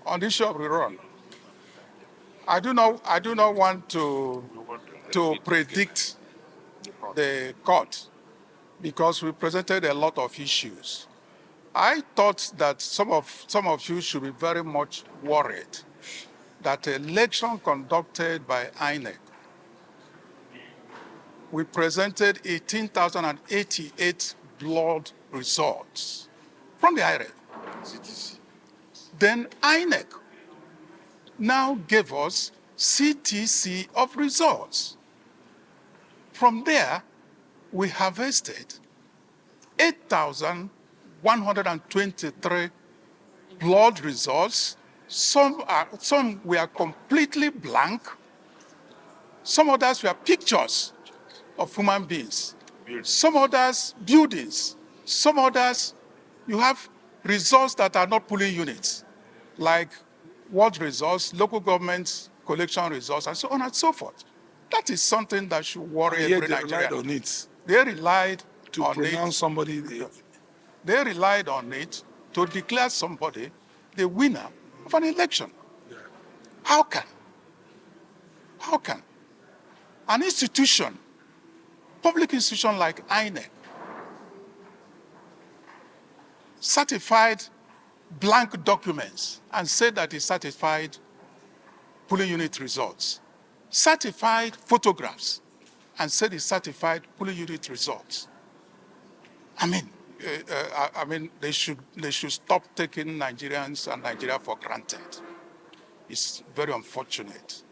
On the issue of rerun, I do not want to predict the court because we presented a lot of issues. I thought that some of you should be very much worried that the election conducted by INEC, we presented 18,088 blood results from the IRF. Then INEC now gave us CTC of results. From there, we harvested 8,123 blood results. Some were completely blank. Some others were pictures of human beings. Some others, buildings. Some others, you have results that are not polling units, like ward results, local government collection results, and so on and so forth. That is something that should worry every Nigerian. They relied on it. They relied to on pronounce it. Somebody. They relied on it to declare somebody the winner of an election. Yeah. How can an institution, public institution like INEC, certified blank documents and say that it certified polling unit results, certified photographs and said it certified polling unit results? I mean, they should stop taking Nigerians and Nigeria for granted. It's very unfortunate.